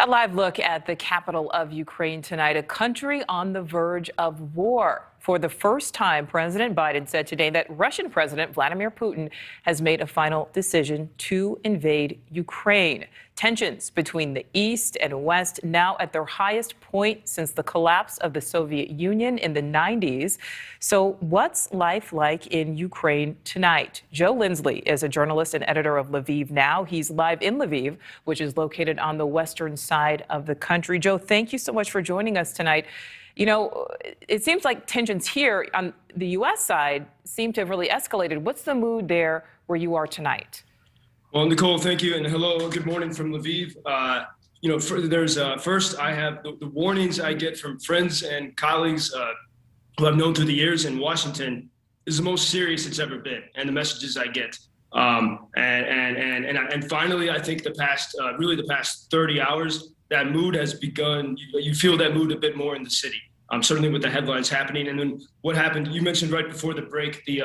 A live look at the capital of Ukraine tonight, a country on the verge of war. For the first time, President Biden said today that Russian President Vladimir Putin has made a final decision to invade Ukraine. Tensions between the East and West now at their highest point since the collapse of the Soviet Union in the 90s. So what's life like in Ukraine tonight? Joe Lindsley is a journalist and editor of Lviv Now. He's live in Lviv, which is located on the western side of the country. Joe, thank you so much for joining us tonight. You know, it seems like tensions here on the U.S. side seem to have really escalated. What's the mood there where you are tonight? Well, Nicole, thank you. And hello, good morning from Lviv. First, I have the warnings I get from friends and colleagues who I've known through the years in Washington is the most serious it's ever been, and the messages I get. And finally, I think the past 30 hours, that mood has begun. You feel that mood a bit more in the city. Certainly with the headlines happening. And then what happened, you mentioned right before the break, the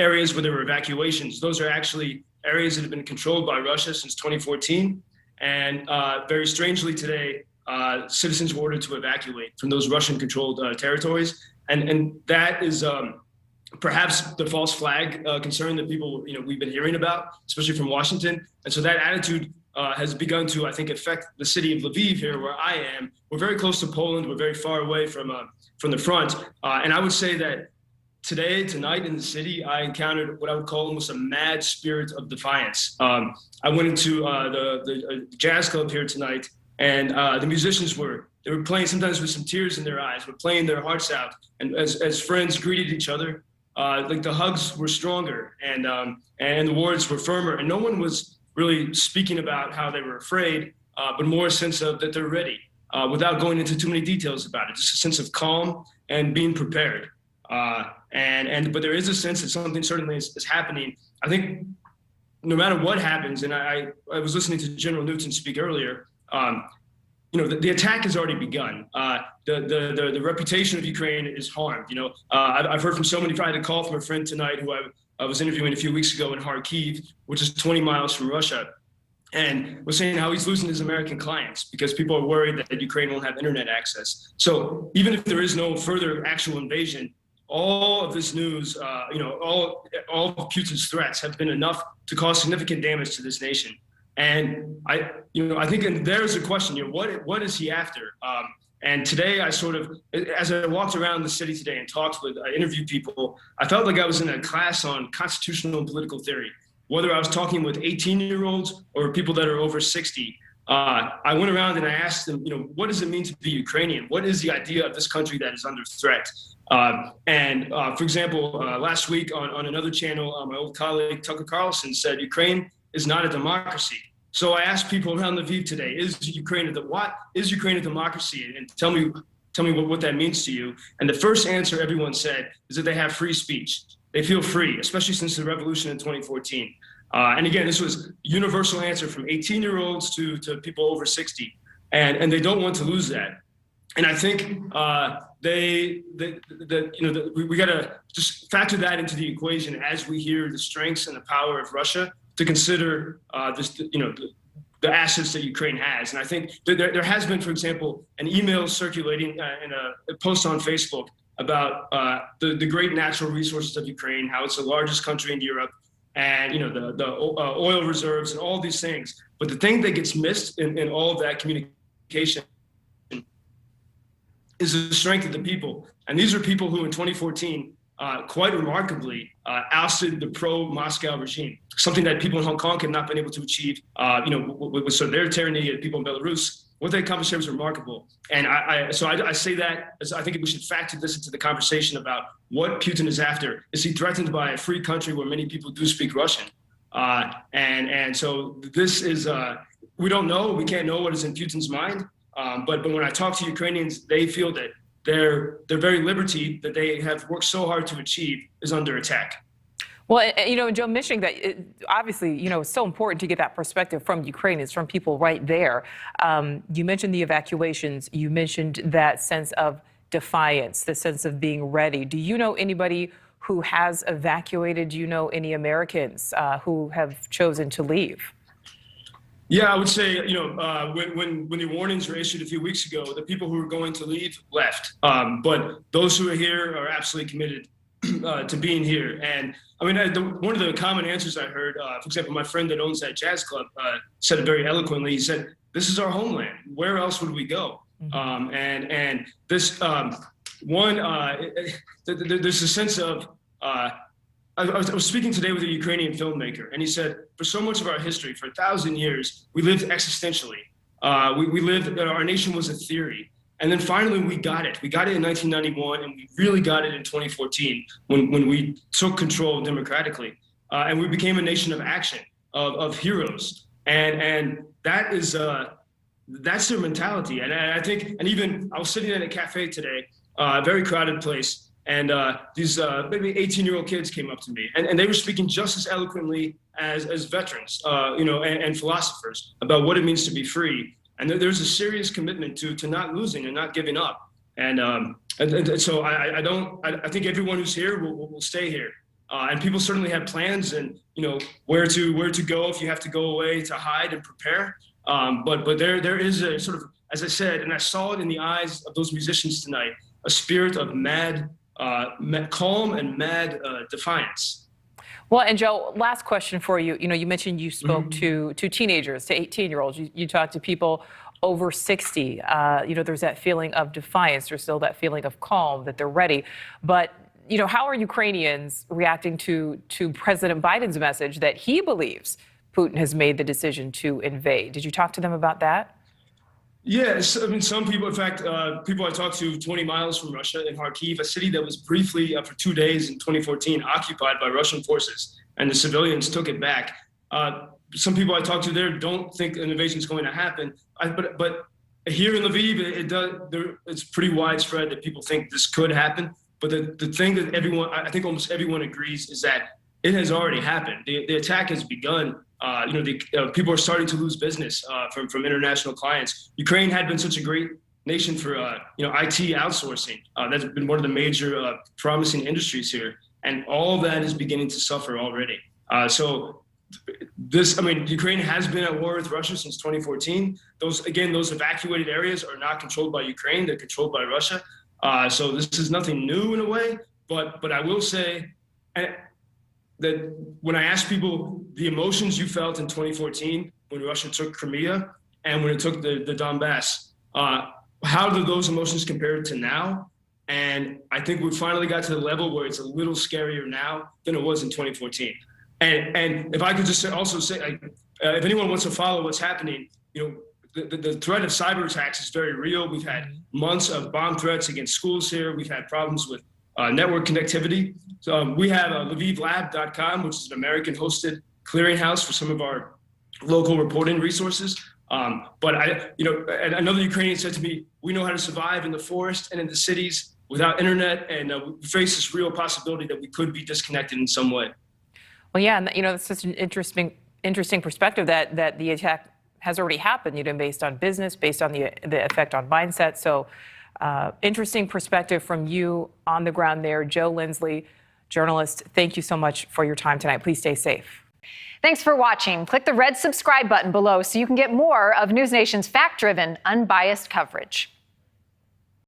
areas where there were evacuations. Those are actually areas that have been controlled by Russia since 2014. And very strangely today, citizens were ordered to evacuate from those Russian-controlled territories. And that is perhaps the false flag concern that people, we've been hearing about, especially from Washington. And so that attitude has begun to, I think, affect the city of Lviv here, where I am. We're very close to Poland. We're very far away from the front. And I would say that tonight in the city, I encountered what I would call almost a mad spirit of defiance. I went into the jazz club here tonight, and the musicians were playing, sometimes with some tears in their eyes, were playing their hearts out. And as friends greeted each other, like the hugs were stronger and the words were firmer, and no one was really speaking about how they were afraid, but more a sense of that they're ready, without going into too many details about it. Just a sense of calm and being prepared. But there is a sense that something certainly is happening. I think no matter what happens, and I was listening to General Newton speak earlier, the attack has already begun. The reputation of Ukraine is harmed. I've heard from so many. I had a call from a friend tonight who I was interviewing a few weeks ago in Kharkiv, which is 20 miles from Russia, and was saying how he's losing his American clients because people are worried that Ukraine won't have internet access. So even if there is no further actual invasion, all of this news, all of Putin's threats have been enough to cause significant damage to this nation. And I think, and there's a question, what is he after? And today as I walked around the city today and I interviewed people, I felt like I was in a class on constitutional and political theory. Whether I was talking with 18-year-olds or people that are over 60, I went around and I asked them, what does it mean to be Ukrainian? What is the idea of this country that is under threat? For example, last week on another channel, my old colleague Tucker Carlson said Ukraine is not a democracy. So I asked people around Lviv today, is Ukraine a democracy? And tell me what that means to you. And the first answer everyone said is that they have free speech. They feel free, especially since the revolution in 2014. And again, this was universal answer from 18-year-olds to people over 60. And they don't want to lose that. And I think we got to just factor that into the equation as we hear the strengths and the power of Russia to consider the assets that Ukraine has. And I think there has been, for example, an email circulating in a post on Facebook about the great natural resources of Ukraine, how it's the largest country in Europe, and the oil reserves and all these things. But the thing that gets missed in all of that communication is the strength of the people. And these are people who in 2014, quite remarkably, ousted the pro-Moscow regime, something that people in Hong Kong have not been able to achieve, with sort of their tyranny and people in Belarus. What they accomplished here was remarkable. And I say that as I think we should factor this into the conversation about what Putin is after. Is he threatened by a free country where many people do speak Russian? And so this is, we don't know, we can't know what is in Putin's mind. But when I talk to Ukrainians, they feel that their very liberty that they have worked so hard to achieve is under attack. Well, Joe, mentioning that, obviously, it's so important to get that perspective from Ukrainians, from people right there. You mentioned the evacuations. You mentioned that sense of defiance, the sense of being ready. Do you know anybody who has evacuated? Do you know any Americans who have chosen to leave? Yeah, I would say, when the warnings were issued a few weeks ago, the people who were going to leave left. But those who are here are absolutely committed to being here. And I mean, one of the common answers I heard, for example, my friend that owns that jazz club said it very eloquently. He said, "This is our homeland. Where else would we go?" And this there's a sense of. I was speaking today with a Ukrainian filmmaker, and he said, for so much of our history, for 1,000 years, we lived existentially. We lived, our nation was a theory. And then finally, we got it. We got it in 1991, and we really got it in 2014 when we took control democratically. And we became a nation of action, of heroes. And that is, that's their mentality. And I think, and even I was sitting at a cafe today, a very crowded place, and these maybe 18-year-old kids came up to me, and they were speaking just as eloquently as veterans, and philosophers about what it means to be free. And there's a serious commitment to not losing and not giving up. And so I think everyone who's here will stay here. And people certainly have plans and where to go if you have to go away, to hide and prepare. But there is a sort of, as I said, and I saw it in the eyes of those musicians tonight, a spirit of calm and mad defiance. Well, and Joe, last question for you. You mentioned you spoke to teenagers, to 18-year-olds. You talked to people over 60. There's that feeling of defiance. There's still that feeling of calm, that they're ready. But how are Ukrainians reacting to President Biden's message that he believes Putin has made the decision to invade? Did you talk to them about that? Yes, I mean, some people, in fact, people I talked to 20 miles from Russia in Kharkiv, a city that was briefly for 2 days in 2014 occupied by Russian forces, and the civilians took it back. Some people I talked to there don't think an invasion is going to happen. But here in Lviv, it's pretty widespread that people think this could happen. But the thing that I think almost everyone agrees, is that it has already happened. The attack has begun. People are starting to lose business from international clients. Ukraine had been such a great nation for IT outsourcing. That's been one of the major promising industries here, and all of that is beginning to suffer already. Ukraine has been at war with Russia since 2014. Those evacuated areas are not controlled by Ukraine; they're controlled by Russia. So this is nothing new in a way. But I will say that when I ask people the emotions you felt in 2014 when Russia took Crimea and when it took the Donbass, how do those emotions compare to now? And I think we finally got to the level where it's a little scarier now than it was in 2014. And if I could just also say, if anyone wants to follow what's happening, the threat of cyber attacks is very real. We've had months of bomb threats against schools here. We've had problems with network connectivity. So we have LvivLab.com, which is an American-hosted clearinghouse for some of our local reporting resources. And another Ukrainian said to me, "We know how to survive in the forest and in the cities without internet, and we face this real possibility that we could be disconnected in some way." Well, yeah, and it's such an interesting perspective that the attack has already happened. Based on business, based on the effect on mindset. So. Interesting perspective from you on the ground there. Joe Lindsley, journalist, thank you so much for your time tonight. Please stay safe. Thanks for watching. Click the red subscribe button below so you can get more of NewsNation's fact-driven, unbiased coverage.